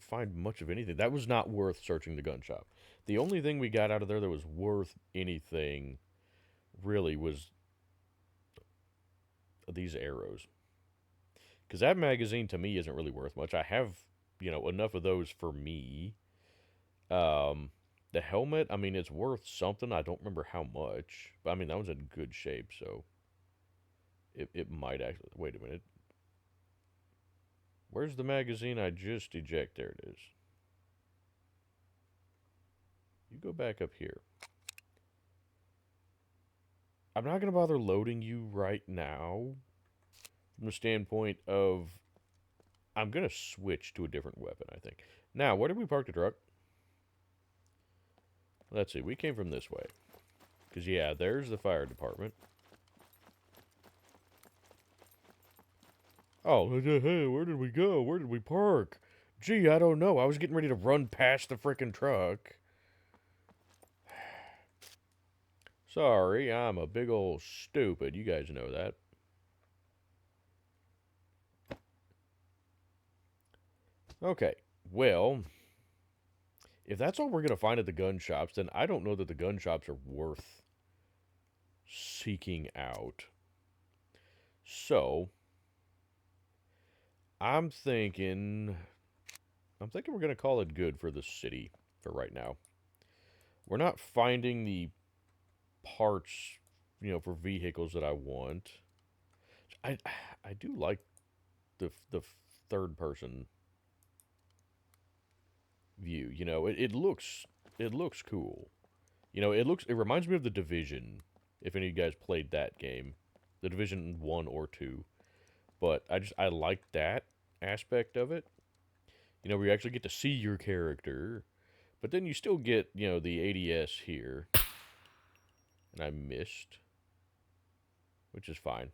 find much of anything. That was not worth searching the gun shop. The only thing we got out of there that was worth anything, really, was these arrows. Because that magazine, to me, isn't really worth much. I have, enough of those for me. The helmet, I mean, it's worth something. I don't remember how much. But, I mean, that one's in good shape, so... It might actually... Wait a minute. Where's the magazine I just ejected? There it is. You go back up here. I'm not going to bother loading you right now. From the standpoint of... I'm going to switch to a different weapon, I think. Now, where did we park the truck? Let's see. We came from this way. Because, yeah, there's the fire department. Oh, hey, where did we go? Where did we park? Gee, I don't know. I was getting ready to run past the frickin' truck. Sorry, I'm a big old stupid. You guys know that. Okay, well, if that's all we're going to find at the gun shops, then I don't know that the gun shops are worth seeking out. So, I'm thinking we're going to call it good for the city for right now. We're not finding the parts, for vehicles that I want. I do like the third person view. It looks cool. It reminds me of the Division. If any of you guys played that game, the Division 1 or 2. But I like that aspect of it. Where you actually get to see your character, but then you still get, the ADS here. And I missed, which is fine.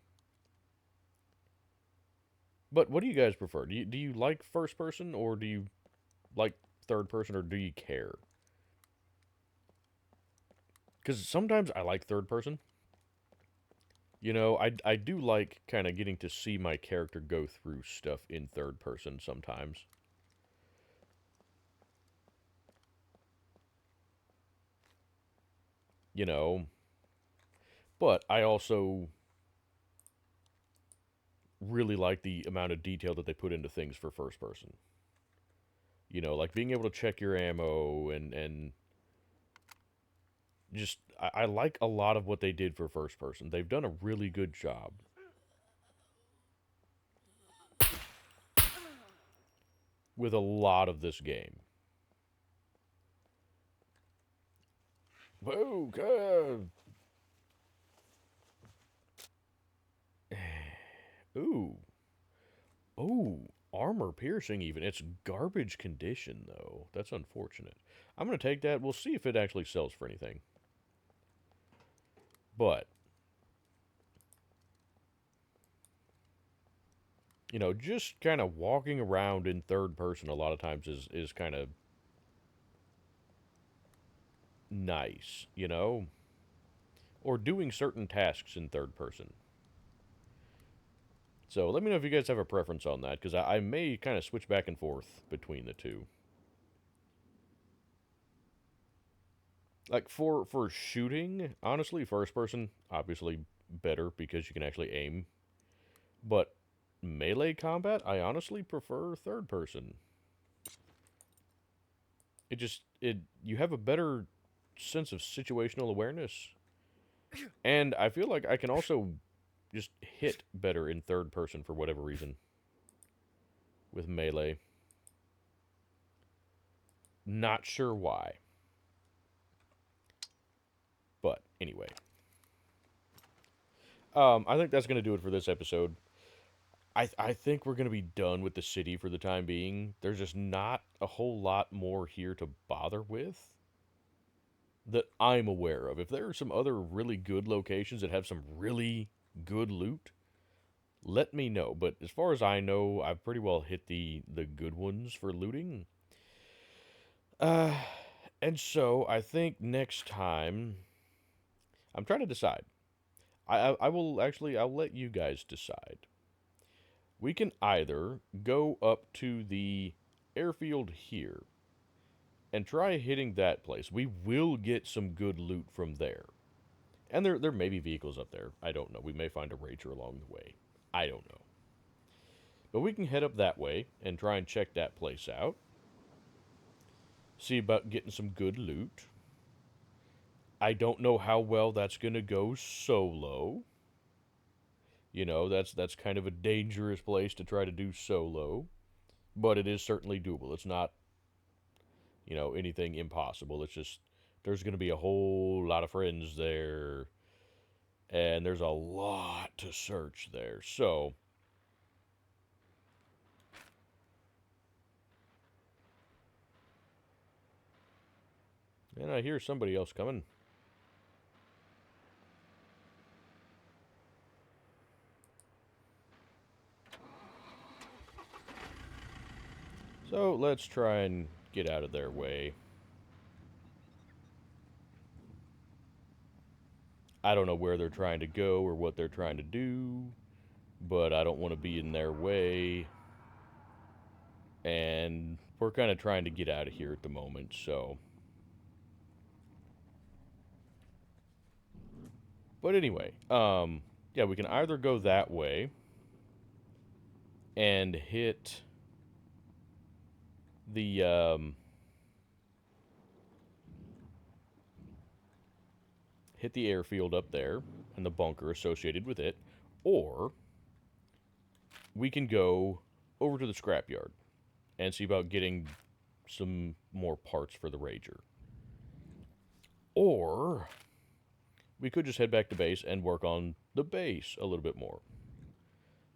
But what do you guys prefer? Do you like first person, or do you like third person, or do you care? Because sometimes I like third person. I do like kind of getting to see my character go through stuff in third person sometimes. You know, but I also really like the amount of detail that they put into things for first person. Like being able to check your ammo and just I like a lot of what they did for first person. They've done a really good job with a lot of this game. Whoa, God. Ooh. Oh, armor piercing even. It's garbage condition though. That's unfortunate. I'm going to take that. We'll see if it actually sells for anything. But, just kind of walking around in third person a lot of times is kind of nice. Or doing certain tasks in third person. So let me know if you guys have a preference on that, because I may kind of switch back and forth between the two. Like for shooting, honestly, first person obviously better because you can actually aim. But melee combat, I honestly prefer third person. It you have a better sense of situational awareness, and I feel like I can also just hit better in third person for whatever reason with melee. Not sure why. But anyway, I think that's going to do it for this episode. I think we're going to be done with the city for the time being. There's just not a whole lot more here to bother with that I'm aware of. If there are some other really good locations that have some really good loot, let me know. But as far as I know, I've pretty well hit the good ones for looting. And so I think next time I'm trying to decide. I will actually I'll let you guys decide. We can either go up to the airfield here and try hitting that place. We will get some good loot from there. And there may be vehicles up there. I don't know. We may find a rager along the way. I don't know. But we can head up that way and try and check that place out. See about getting some good loot. I don't know how well that's going to go solo. That's kind of a dangerous place to try to do solo, but it is certainly doable. It's not, anything impossible. It's just there's going to be a whole lot of friends there, and there's a lot to search there. So, and I hear somebody else coming. So let's try and get out of their way. I don't know where they're trying to go or what they're trying to do, but I don't want to be in their way. And we're kind of trying to get out of here at the moment, so. But anyway, yeah, we can either go that way and the, hit the airfield up there and the bunker associated with it, or we can go over to the scrapyard and see about getting some more parts for the Rager. Or we could just head back to base and work on the base a little bit more.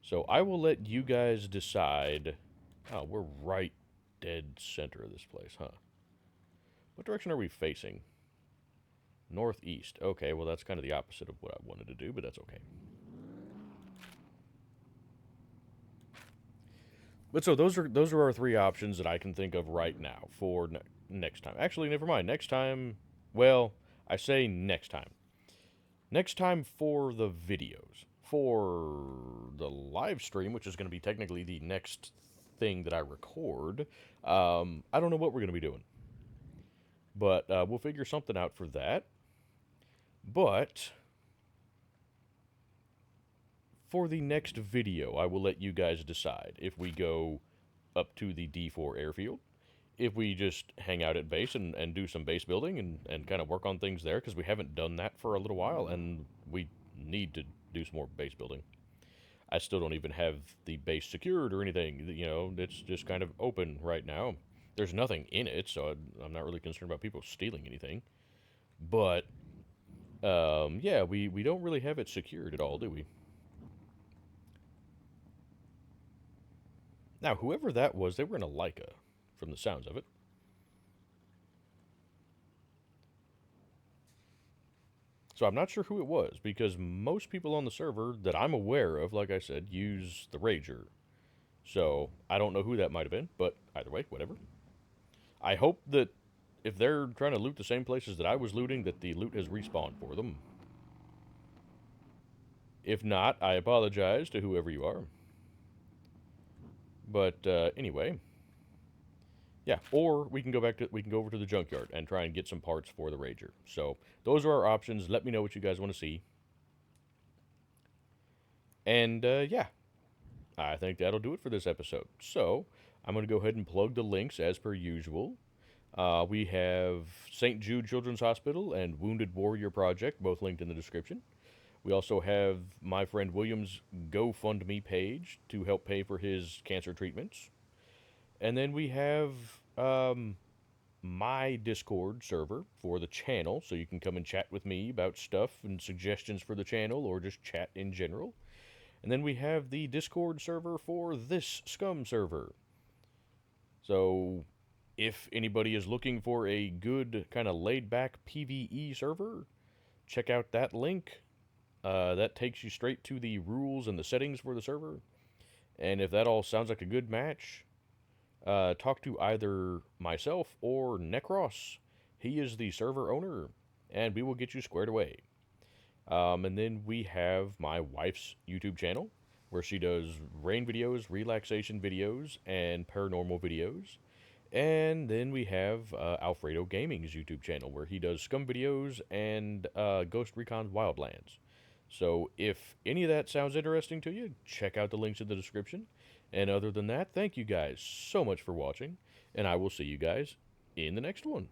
So I will let you guys decide. Oh, we're right dead center of this place, huh? What direction are we facing? Northeast. Okay, well that's kind of the opposite of what I wanted to do, but that's okay. But so those are our three options that I can think of right now for next time. Actually, never mind. Next time, well, I say next time. Next time for the videos. For the live stream, which is going to be technically the next thing that I record, I don't know what we're going to be doing. But we'll figure something out for that. But for the next video, I will let you guys decide if we go up to the D4 airfield, if we just hang out at base and do some base building and kind of work on things there, because we haven't done that for a little while, and we need to do some more base building. I still don't even have the base secured or anything. You know, it's just kind of open right now. There's nothing in it, so I'm not really concerned about people stealing anything. But yeah, we don't really have it secured at all, do we? Now, whoever that was, they were in a Leica, from the sounds of it. So I'm not sure who it was, because most people on the server that I'm aware of, like I said, use the Rager. So I don't know who that might have been, but either way, whatever. I hope that if they're trying to loot the same places that I was looting, that the loot has respawned for them. If not, I apologize to whoever you are. But anyway, yeah. Or we can go over to the junkyard and try and get some parts for the Rager. So those are our options. Let me know what you guys want to see. And yeah, I think that'll do it for this episode. So I'm going to go ahead and plug the links as per usual. We have St. Jude Children's Hospital and Wounded Warrior Project, both linked in the description. We also have my friend William's GoFundMe page to help pay for his cancer treatments. And then we have my Discord server for the channel, so you can come and chat with me about stuff and suggestions for the channel or just chat in general. And then we have the Discord server for this Scum server. So if anybody is looking for a good kind of laid back PvE server, check out that link. That takes you straight to the rules and the settings for the server. And if that all sounds like a good match, talk to either myself or Necros. He is the server owner, and we will get you squared away. And then we have my wife's YouTube channel, where she does rain videos, relaxation videos, and paranormal videos. And then we have Alfredo Gaming's YouTube channel, where he does Scum videos and Ghost Recon's Wildlands. So if any of that sounds interesting to you, check out the links in the description. And other than that, thank you guys so much for watching, and I will see you guys in the next one.